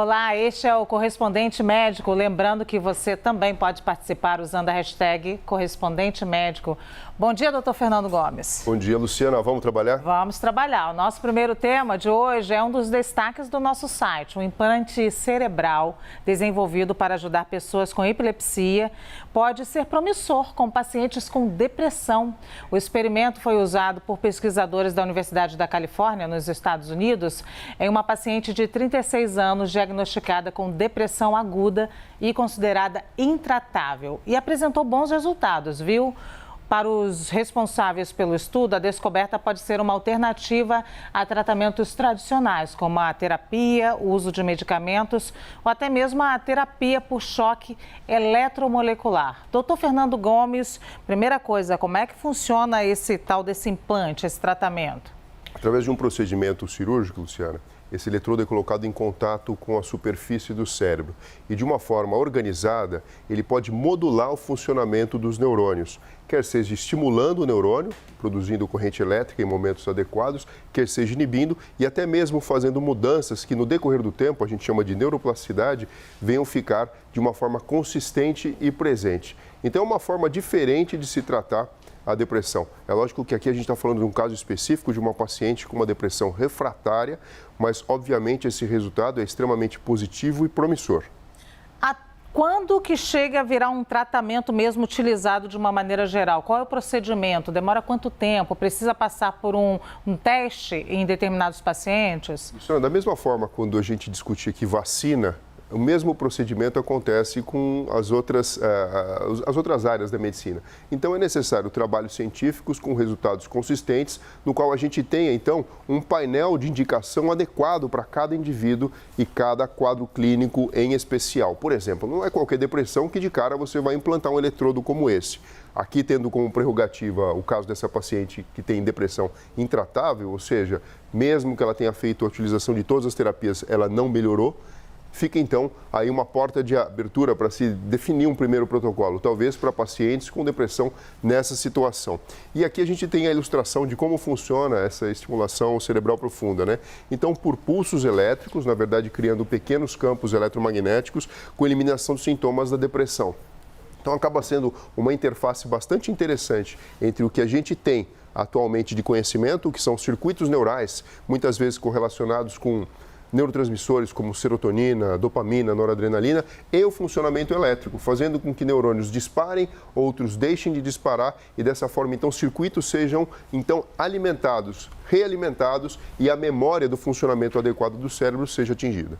Olá, este é o Correspondente Médico. Lembrando que você também pode participar usando a hashtag Correspondente Médico. Bom dia, doutor Fernando Gomes. Bom dia, Luciana. Vamos trabalhar? Vamos trabalhar. O nosso primeiro tema de hoje é um dos destaques do nosso site. Um implante cerebral desenvolvido para ajudar pessoas com epilepsia pode ser promissor com pacientes com depressão. O experimento foi usado por pesquisadores da Universidade da Califórnia, nos Estados Unidos, em uma paciente de 36 anos diagnosticada com depressão aguda e considerada intratável. E apresentou bons resultados, viu? Para os responsáveis pelo estudo, a descoberta pode ser uma alternativa a tratamentos tradicionais, como a terapia, o uso de medicamentos ou até mesmo a terapia por choque eletromolecular. Doutor Fernando Gomes, primeira coisa, como é que funciona esse tal desse implante, esse tratamento? Através de um procedimento cirúrgico, Luciana, esse eletrodo é colocado em contato com a superfície do cérebro e, de uma forma organizada, ele pode modular o funcionamento dos neurônios, quer seja estimulando o neurônio, produzindo corrente elétrica em momentos adequados, quer seja inibindo e até mesmo fazendo mudanças que, no decorrer do tempo, a gente chama de neuroplasticidade, venham ficar de uma forma consistente e presente. Então, é uma forma diferente de se tratar a depressão. É lógico que aqui a gente está falando de um caso específico de uma paciente com uma depressão refratária, mas obviamente esse resultado é extremamente positivo e promissor. Quando que chega a virar um tratamento mesmo utilizado de uma maneira geral? Qual é o procedimento? Demora quanto tempo? Precisa passar por um teste em determinados pacientes? Da mesma forma, quando a gente discute aqui vacina, o mesmo procedimento acontece com as outras áreas da medicina. Então, é necessário trabalhos científicos com resultados consistentes, no qual a gente tenha, então, um painel de indicação adequado para cada indivíduo e cada quadro clínico em especial. Por exemplo, não é qualquer depressão que de cara você vai implantar um eletrodo como esse. Aqui, tendo como prerrogativa o caso dessa paciente que tem depressão intratável, ou seja, mesmo que ela tenha feito a utilização de todas as terapias, ela não melhorou. Fica, então, aí uma porta de abertura para se definir um primeiro protocolo, talvez para pacientes com depressão nessa situação. E aqui a gente tem a ilustração de como funciona essa estimulação cerebral profunda, né? Então, por pulsos elétricos, na verdade, criando pequenos campos eletromagnéticos com eliminação dos sintomas da depressão. Então, acaba sendo uma interface bastante interessante entre o que a gente tem atualmente de conhecimento, que são circuitos neurais, muitas vezes correlacionados com neurotransmissores como serotonina, dopamina, noradrenalina e o funcionamento elétrico, fazendo com que neurônios disparem, outros deixem de disparar e dessa forma então circuitos sejam então alimentados, realimentados e a memória do funcionamento adequado do cérebro seja atingida.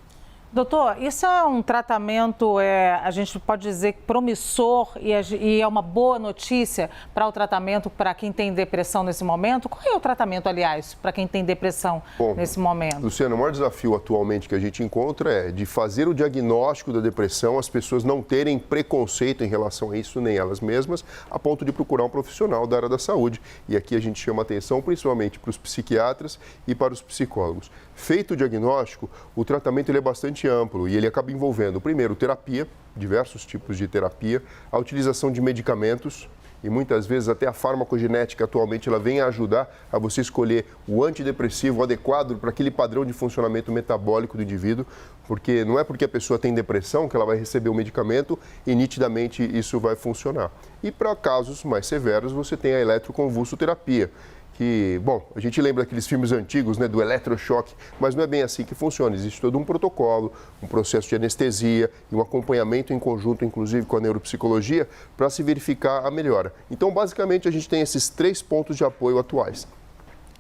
Doutor, isso é um tratamento, a gente pode dizer, promissor e é uma boa notícia para o tratamento para quem tem depressão nesse momento? Qual é o tratamento, aliás, para quem tem depressão nesse momento? Luciana, o maior desafio atualmente que a gente encontra é de fazer o diagnóstico da depressão, as pessoas não terem preconceito em relação a isso, nem elas mesmas, a ponto de procurar um profissional da área da saúde. E aqui a gente chama atenção principalmente para os psiquiatras e para os psicólogos. Feito o diagnóstico, o tratamento ele é bastante amplo e ele acaba envolvendo, primeiro, terapia, diversos tipos de terapia, a utilização de medicamentos e muitas vezes até a farmacogenética atualmente ela vem a ajudar a você escolher o antidepressivo adequado para aquele padrão de funcionamento metabólico do indivíduo, porque não é porque a pessoa tem depressão que ela vai receber o medicamento e nitidamente isso vai funcionar. E para casos mais severos você tem a eletroconvulsoterapia, que, bom, a gente lembra daqueles filmes antigos, né, do eletrochoque, mas não é bem assim que funciona. Existe todo um protocolo, um processo de anestesia e um acompanhamento em conjunto, inclusive com a neuropsicologia, para se verificar a melhora. Então, basicamente, a gente tem esses 3 pontos de apoio atuais.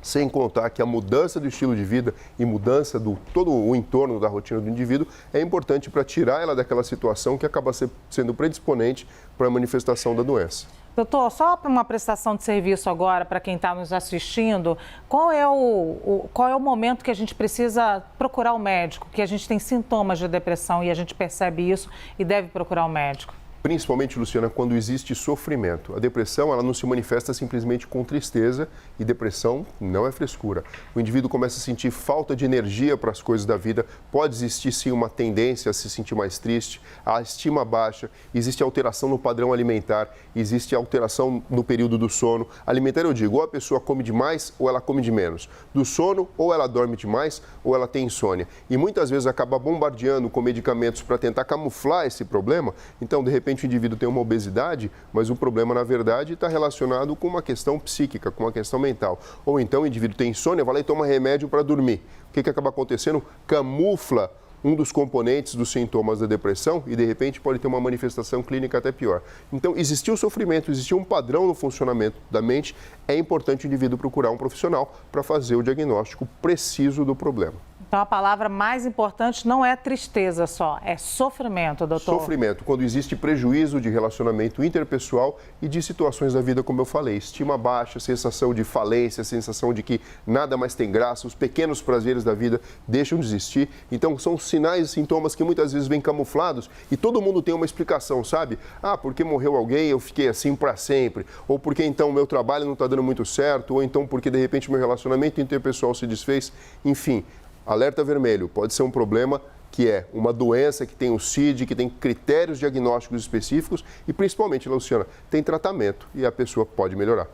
Sem contar que a mudança do estilo de vida e mudança do todo o entorno da rotina do indivíduo é importante para tirar ela daquela situação que acaba sendo predisponente para a manifestação da doença. Doutor, só para uma prestação de serviço agora, para quem está nos assistindo, qual é o momento que a gente precisa procurar o médico, que a gente tem sintomas de depressão e a gente percebe isso e deve procurar o médico? Principalmente, Luciana, quando existe sofrimento. A depressão, ela não se manifesta simplesmente com tristeza, e depressão não é frescura. O indivíduo começa a sentir falta de energia para as coisas da vida, pode existir sim uma tendência a se sentir mais triste, a estima baixa, existe alteração no padrão alimentar, existe alteração no período do sono. Alimentar, eu digo, ou a pessoa come demais ou ela come de menos. Do sono, ou ela dorme demais ou ela tem insônia. E muitas vezes acaba bombardeando com medicamentos para tentar camuflar esse problema. Então, de repente, o indivíduo tem uma obesidade, mas o problema, na verdade, está relacionado com uma questão psíquica, com uma questão mental. Ou então o indivíduo tem insônia, vai lá e toma remédio para dormir. O que acaba acontecendo? Camufla um dos componentes dos sintomas da depressão e, de repente, pode ter uma manifestação clínica até pior. Então, existiu sofrimento, existiu um padrão no funcionamento da mente, é importante o indivíduo procurar um profissional para fazer o diagnóstico preciso do problema. Então, a palavra mais importante não é tristeza só, é sofrimento, doutor. Sofrimento, quando existe prejuízo de relacionamento interpessoal e de situações da vida, como eu falei. Estima baixa, sensação de falência, sensação de que nada mais tem graça, os pequenos prazeres da vida deixam de existir. Então, são sinais e sintomas que muitas vezes vêm camuflados e todo mundo tem uma explicação, sabe? Ah, porque morreu alguém, eu fiquei assim para sempre. Ou porque, então, o meu trabalho não está dando muito certo. Ou então, porque, de repente, meu relacionamento interpessoal se desfez. Enfim. Alerta vermelho, pode ser um problema que é uma doença que tem o CID, que tem critérios diagnósticos específicos e, principalmente, Luciana, tem tratamento e a pessoa pode melhorar.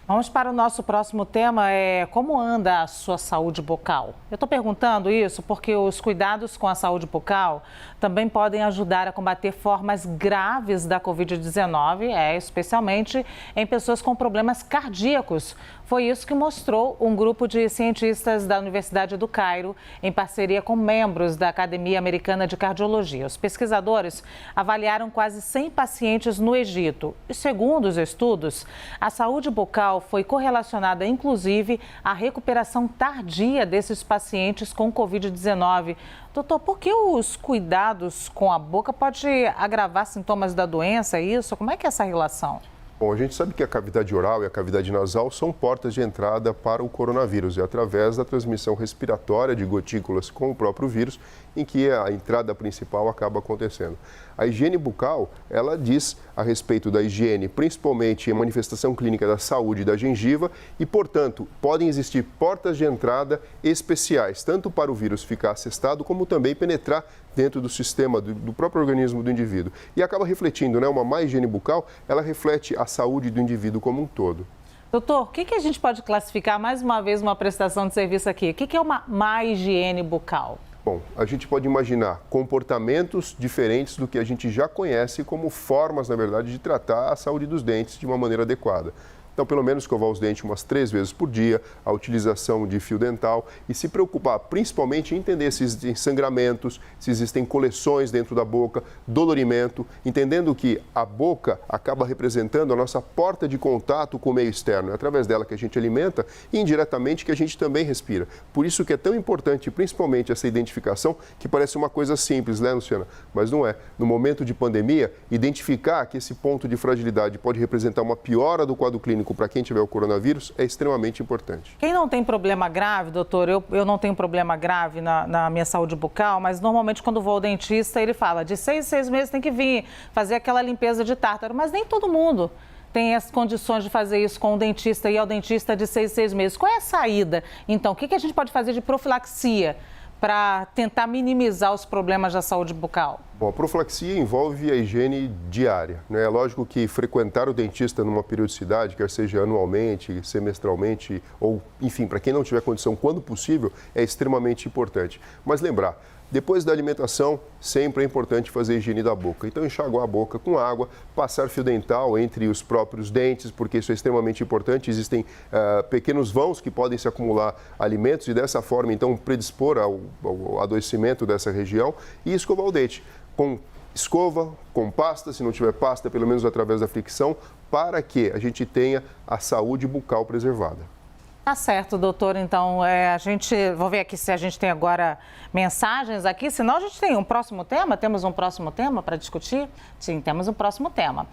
Vamos para o nosso próximo tema, como anda a sua saúde bucal? Eu estou perguntando isso porque os cuidados com a saúde bucal também podem ajudar a combater formas graves da Covid-19, especialmente em pessoas com problemas cardíacos. Foi isso que mostrou um grupo de cientistas da Universidade do Cairo, em parceria com membros da Academia Americana de Cardiologia. Os pesquisadores avaliaram quase 100 pacientes no Egito. E, segundo os estudos, a saúde bucal foi correlacionada, inclusive, à recuperação tardia desses pacientes com Covid-19. Doutor, por que os cuidados com a boca podem agravar sintomas da doença? Isso? Como é que é essa relação? Bom, a gente sabe que a cavidade oral e a cavidade nasal são portas de entrada para o coronavírus. É através da transmissão respiratória de gotículas com o próprio vírus em que a entrada principal acaba acontecendo. A higiene bucal, ela diz a respeito da higiene, principalmente a manifestação clínica da saúde da gengiva e, portanto, podem existir portas de entrada especiais, tanto para o vírus ficar acessado, como também penetrar dentro do sistema do próprio organismo do indivíduo. E acaba refletindo, né? Uma má higiene bucal, ela reflete a saúde do indivíduo como um todo. Doutor, o que a gente pode classificar, mais uma vez, uma prestação de serviço aqui? O que é uma má higiene bucal? Bom, a gente pode imaginar comportamentos diferentes do que a gente já conhece como formas, na verdade, de tratar a saúde dos dentes de uma maneira adequada. Então, pelo menos escovar os dentes umas 3 vezes por dia, a utilização de fio dental e se preocupar principalmente em entender se existem sangramentos, se existem coleções dentro da boca, dolorimento, entendendo que a boca acaba representando a nossa porta de contato com o meio externo. É através dela que a gente alimenta e indiretamente que a gente também respira. Por isso que é tão importante, principalmente, essa identificação, que parece uma coisa simples, né, Luciana? Mas não é. No momento de pandemia, identificar que esse ponto de fragilidade pode representar uma piora do quadro clínico para quem tiver o coronavírus é extremamente importante. Quem não tem problema grave, doutor, eu não tenho problema grave na minha saúde bucal, mas normalmente quando vou ao dentista ele fala de 6 em 6 meses tem que vir fazer aquela limpeza de tártaro, mas nem todo mundo tem as condições de fazer isso com o dentista e ao dentista de 6 em 6 meses. Qual é a saída? Então, o que a gente pode fazer de profilaxia para tentar minimizar os problemas da saúde bucal? Bom, a profilaxia envolve a higiene diária, né? É lógico que frequentar o dentista numa periodicidade, quer seja anualmente, semestralmente, ou, enfim, para quem não tiver condição, quando possível, é extremamente importante. Mas lembrar, depois da alimentação, sempre é importante fazer a higiene da boca. Então, enxaguar a boca com água, passar fio dental entre os próprios dentes, porque isso é extremamente importante. Existem pequenos vãos que podem se acumular alimentos e, dessa forma, então, predispor ao adoecimento dessa região e escovar o dente com escova, com pasta, se não tiver pasta, pelo menos através da fricção, para que a gente tenha a saúde bucal preservada. Tá certo, doutor. Então, vou ver aqui se a gente tem agora mensagens aqui, senão a gente tem um próximo tema. Temos um próximo tema para discutir? Sim, temos um próximo tema.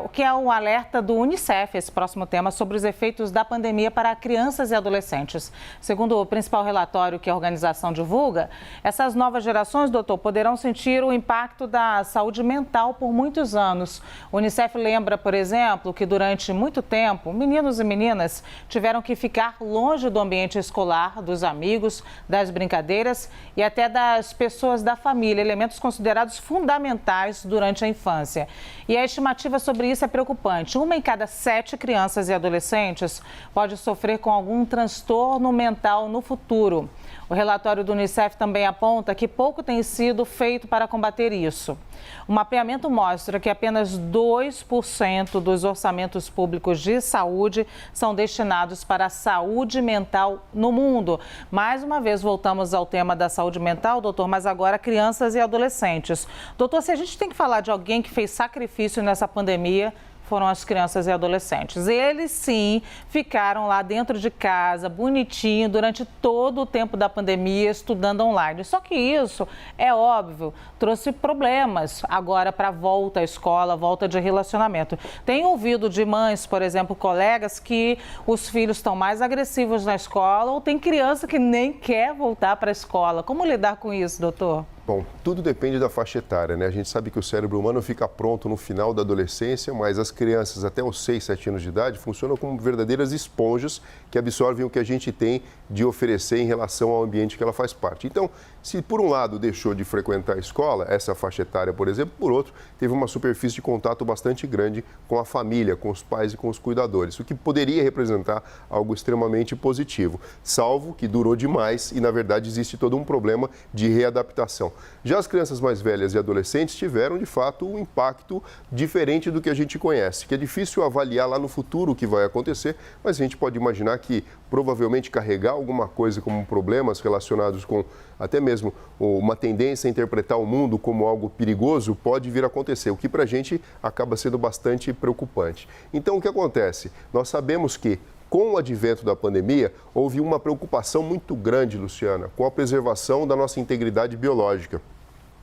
O que é o alerta do Unicef, esse próximo tema, sobre os efeitos da pandemia para crianças e adolescentes. Segundo o principal relatório que a organização divulga, essas novas gerações, doutor, poderão sentir o impacto da saúde mental por muitos anos. O Unicef lembra, por exemplo, que durante muito tempo, meninos e meninas tiveram que ficar longe do ambiente escolar, dos amigos, das brincadeiras e até das pessoas da família, elementos considerados fundamentais durante a infância. E a estimativa sobre isso é preocupante. 1 em cada 7 crianças e adolescentes pode sofrer com algum transtorno mental no futuro. O relatório do Unicef também aponta que pouco tem sido feito para combater isso. O mapeamento mostra que apenas 2% dos orçamentos públicos de saúde são destinados para a saúde mental no mundo. Mais uma vez, voltamos ao tema da saúde mental, doutor, mas agora crianças e adolescentes. Doutor, se a gente tem que falar de alguém que fez sacrifício nessa pandemia, foram as crianças e adolescentes. Eles, sim, ficaram lá dentro de casa, bonitinho, durante todo o tempo da pandemia, estudando online. Só que isso, é óbvio, trouxe problemas agora para a volta à escola, volta de relacionamento. Tenho ouvido de mães, por exemplo, colegas, que os filhos estão mais agressivos na escola ou tem criança que nem quer voltar para a escola. Como lidar com isso, doutor? Bom, tudo depende da faixa etária, né? A gente sabe que o cérebro humano fica pronto no final da adolescência, mas as crianças até os 6, 7 anos de idade funcionam como verdadeiras esponjas que absorvem o que a gente tem de oferecer em relação ao ambiente que ela faz parte. Então, se por um lado deixou de frequentar a escola, essa faixa etária, por exemplo, por outro, teve uma superfície de contato bastante grande com a família, com os pais e com os cuidadores, o que poderia representar algo extremamente positivo, salvo que durou demais e, na verdade, existe todo um problema de readaptação. Já as crianças mais velhas e adolescentes tiveram, de fato, um impacto diferente do que a gente conhece, que é difícil avaliar lá no futuro o que vai acontecer, mas a gente pode imaginar que provavelmente carregar alguma coisa como problemas relacionados com até mesmo uma tendência a interpretar o mundo como algo perigoso pode vir a acontecer, o que para a gente acaba sendo bastante preocupante. Então, o que acontece? Nós sabemos que com o advento da pandemia, houve uma preocupação muito grande, Luciana, com a preservação da nossa integridade biológica.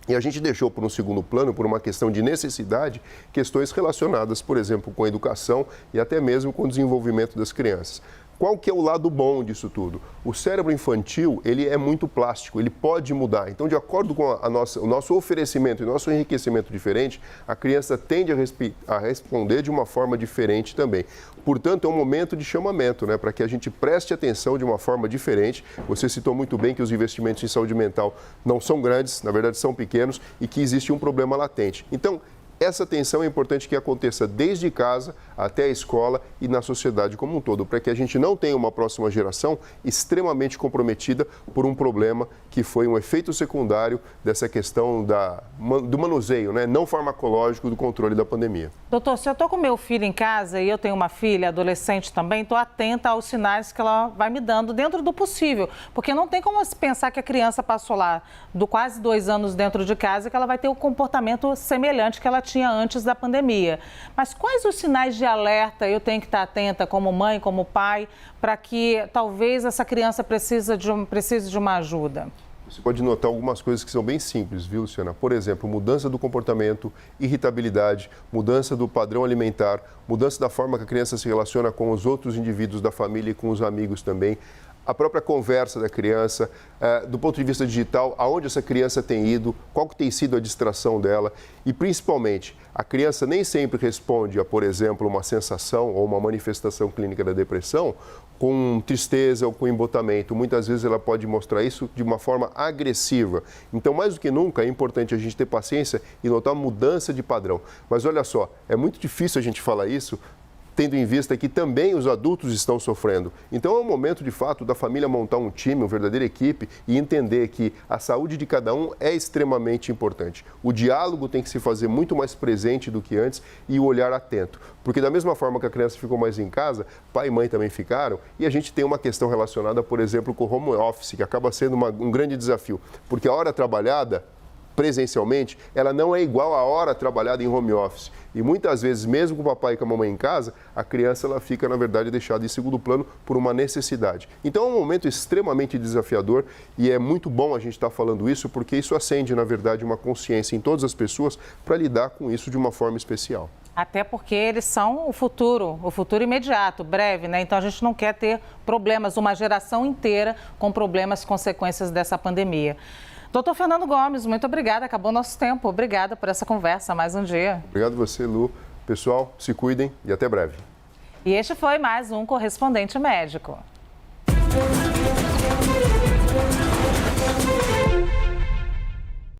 E a gente deixou por um segundo plano, por uma questão de necessidade, questões relacionadas, por exemplo, com a educação e até mesmo com o desenvolvimento das crianças. Qual que é o lado bom disso tudo? O cérebro infantil, ele é muito plástico, ele pode mudar. Então, de acordo com o nosso oferecimento e nosso enriquecimento diferente, a criança tende a responder de uma forma diferente também. Portanto, é um momento de chamamento, né, para que a gente preste atenção de uma forma diferente. Você citou muito bem que os investimentos em saúde mental não são grandes, na verdade são pequenos, e que existe um problema latente. Então, essa atenção é importante que aconteça desde casa até a escola e na sociedade como um todo, para que a gente não tenha uma próxima geração extremamente comprometida por um problema que foi um efeito secundário dessa questão do manuseio, né, não farmacológico do controle da pandemia. Doutor, se eu estou com meu filho em casa e eu tenho uma filha adolescente também, estou atenta aos sinais que ela vai me dando dentro do possível, porque não tem como pensar que a criança passou lá quase 2 anos dentro de casa e que ela vai ter o comportamento semelhante que ela tinha antes da pandemia. Mas quais os sinais de alerta eu tenho que estar atenta como mãe, como pai, para que talvez essa criança precise de uma ajuda? Você pode notar algumas coisas que são bem simples, viu, Luciana? Por exemplo, mudança do comportamento, irritabilidade, mudança do padrão alimentar, mudança da forma que a criança se relaciona com os outros indivíduos da família e com os amigos também. A própria conversa da criança, do ponto de vista digital, aonde essa criança tem ido, qual que tem sido a distração dela e, principalmente, a criança nem sempre responde a, por exemplo, uma sensação ou uma manifestação clínica da depressão com tristeza ou com embotamento. Muitas vezes ela pode mostrar isso de uma forma agressiva. Então, mais do que nunca, é importante a gente ter paciência e notar mudança de padrão. Mas olha só, é muito difícil a gente falar isso tendo em vista que também os adultos estão sofrendo. Então é o momento, de fato, da família montar um time, uma verdadeira equipe e entender que a saúde de cada um é extremamente importante. O diálogo tem que se fazer muito mais presente do que antes e o olhar atento. Porque da mesma forma que a criança ficou mais em casa, pai e mãe também ficaram, e a gente tem uma questão relacionada, por exemplo, com o home office, que acaba sendo um grande desafio. Porque a hora trabalhada presencialmente, ela não é igual à hora trabalhada em home office. E muitas vezes, mesmo com o papai e com a mamãe em casa, a criança ela fica, na verdade, deixada em segundo plano por uma necessidade. Então é um momento extremamente desafiador e é muito bom a gente estar falando isso, porque isso acende, na verdade, uma consciência em todas as pessoas para lidar com isso de uma forma especial. Até porque eles são o futuro imediato, breve, né? Então a gente não quer ter problemas, uma geração inteira com problemas, consequências dessa pandemia. Doutor Fernando Gomes, muito obrigada, acabou nosso tempo. Obrigada por essa conversa, mais um dia. Obrigado a você, Lu. Pessoal, se cuidem e até breve. E este foi mais um Correspondente Médico.